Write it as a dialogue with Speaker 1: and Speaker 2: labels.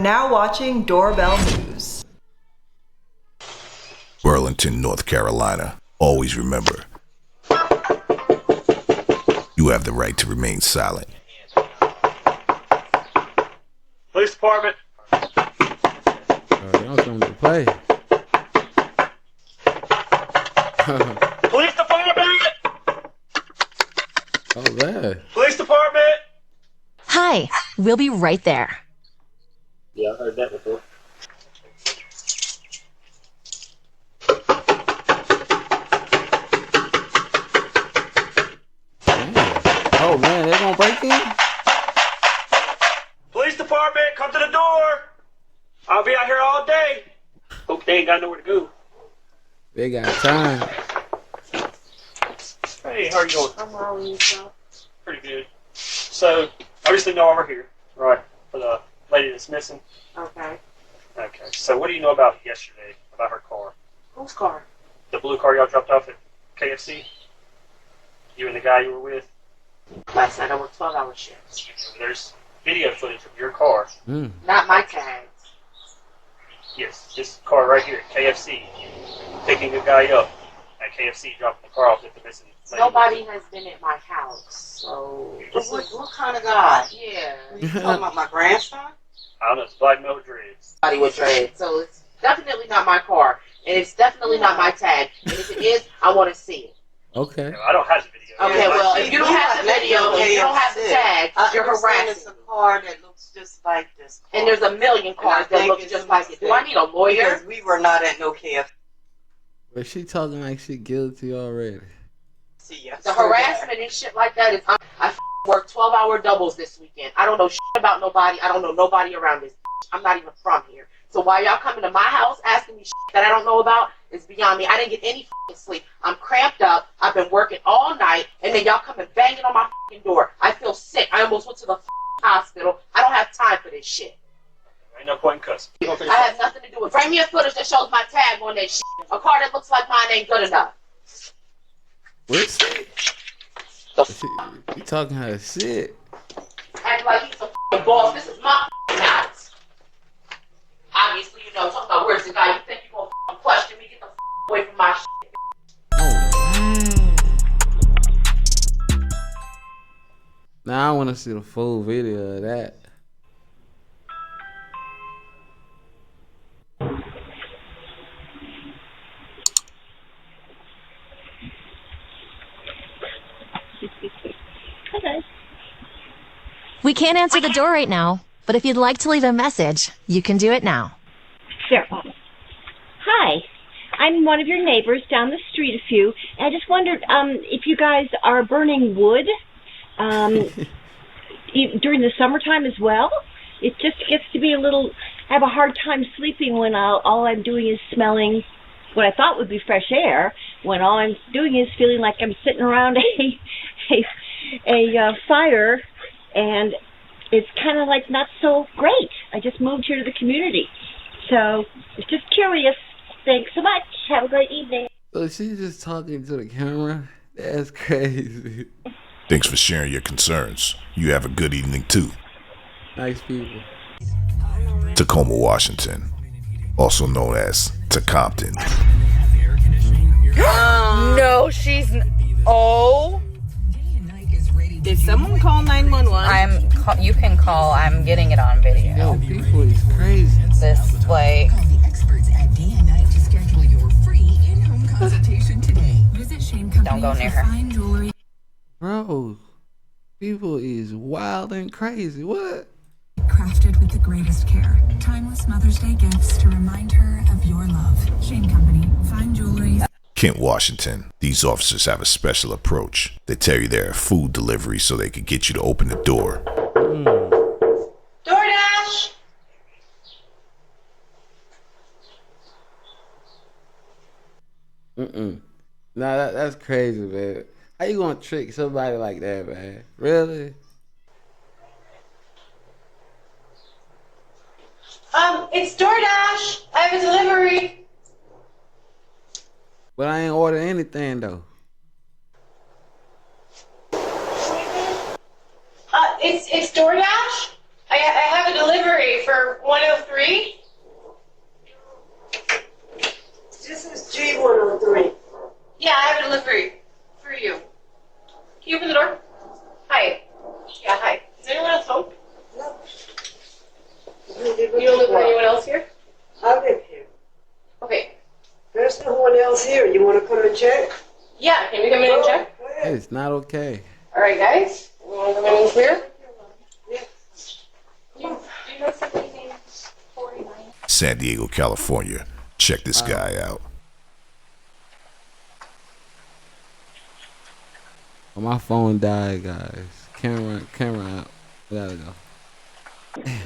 Speaker 1: Now watching Doorbell News.
Speaker 2: Burlington, North Carolina. Always remember, you have the right to remain silent.
Speaker 3: Police department.
Speaker 4: Y'all coming to play.
Speaker 3: Police department.
Speaker 4: Oh, man.
Speaker 3: Police department.
Speaker 5: Hi, we'll be right there.
Speaker 3: Yeah, I heard that before.
Speaker 4: Oh, man, they gonna break in?
Speaker 3: Police department, come to the door. I'll be out here all day. Hope they ain't got nowhere to go.
Speaker 4: They got time.
Speaker 3: Hey, how are you going? I'm all right. Pretty good. So, obviously know why we're here, right? For the lady that's missing.
Speaker 6: Okay.
Speaker 3: Okay. So, what do you know about yesterday, about her car?
Speaker 6: Whose car?
Speaker 3: The blue car y'all dropped off at KFC? You and the guy you were with?
Speaker 6: Last night I worked 12-hour shifts.
Speaker 3: There's video footage of your car.
Speaker 6: Not my tags.
Speaker 3: Yes, this car right here at KFC. Picking a guy up at KFC, dropping the car off at the missing lady.
Speaker 6: Nobody has been at my house, so...
Speaker 7: What kind of guy?
Speaker 6: Yeah.
Speaker 7: You talking about my grandson?
Speaker 3: I don't know, it's black metal dreads.
Speaker 6: Nobody was dread, so it's definitely not my car. And it's definitely not my tag. And if it is, I want to see it.
Speaker 4: Okay.
Speaker 3: No, I don't have the video.
Speaker 6: Okay, well, if you don't have the video and you don't have the tag, you're harassing.
Speaker 7: It's a car that looks just like this car.
Speaker 6: And there's a million cars that look just like it. Do I need a lawyer?
Speaker 7: Because we were not at no KFC.
Speaker 4: But she talking like she guilty already.
Speaker 6: The harassment and shit like that is... I worked 12-hour doubles this weekend. I don't know shit about nobody. I don't know nobody around this. I'm not even from here. So why y'all coming to my house asking me shit that I don't know about is beyond me. I didn't get any sleep. I'm cramped up. I've been working all night. And then y'all coming banging on my door. I feel sick. I almost went to the hospital. I don't have time for this shit.
Speaker 3: Ain't no point in cussing.
Speaker 6: I have nothing to do with it. Bring me a footage that shows my tag on that shit. A car that looks like mine ain't good enough.
Speaker 4: What's it? She talking her shit.
Speaker 6: Act like he's a boss. This is my house. Obviously, you know, talking about where's the guy. You think you gonna question me? Get the away from my shit.
Speaker 4: Oh, man. Now I want to see the full video of that.
Speaker 5: We can't answer the door right now, but if you'd like to leave a message, you can do it now.
Speaker 8: Sure. Hi, I'm one of your neighbors down the street a few, and I just wondered if you guys are burning wood during the summertime as well. It just gets to be I have a hard time sleeping when all I'm doing is smelling what I thought would be fresh air, when all I'm doing is feeling like I'm sitting around a fire, and it's kind of like not so great. I just moved here to the community, so I was just curious. Thanks so much. Have a great evening.
Speaker 4: So she's just talking to the camera? That's crazy.
Speaker 2: Thanks for sharing your concerns. You have a good evening too.
Speaker 4: Nice people.
Speaker 2: Tacoma, Washington, also known as Tacompton.
Speaker 9: No, she's... Oh.
Speaker 7: Did someone call 911?
Speaker 9: You can call. I'm getting it on video.
Speaker 4: Yo, people is crazy.
Speaker 9: This, like...
Speaker 10: Call the experts at Day and Night to schedule your free in-home consultation today. Visit Shane Company.
Speaker 9: Don't go near her.
Speaker 10: Fine jewelry.
Speaker 4: Bro, people is wild and crazy. What?
Speaker 10: Crafted with the greatest care. Timeless Mother's Day gifts to remind her of your love. Shane Company. Fine jewelry.
Speaker 2: Kent, Washington. These officers have a special approach. They tell you they're food delivery so they can get you to open the door.
Speaker 6: DoorDash!
Speaker 4: Nah, that's crazy, man. How you gonna trick somebody like that, man? Really?
Speaker 6: It's DoorDash. I have a delivery.
Speaker 4: But I ain't ordered anything though.
Speaker 6: It's DoorDash. I have a delivery for 103.
Speaker 11: This is G103.
Speaker 6: Yeah, I have a delivery for you. Can you open the door? Hi. Yeah, hi. Is anyone else home?
Speaker 11: No.
Speaker 6: You don't live with anyone else here?
Speaker 11: I live here.
Speaker 6: Okay.
Speaker 11: There's no one else here. You want to come and check?
Speaker 6: Yeah, can we come in and check?
Speaker 4: It's not okay.
Speaker 6: All right, guys. You want to come in and clear?
Speaker 11: Yes.
Speaker 6: Do you know somebody named 49?
Speaker 2: San Diego, California. Check this guy out.
Speaker 4: Oh, my phone died, guys. Camera out. We gotta go. Damn.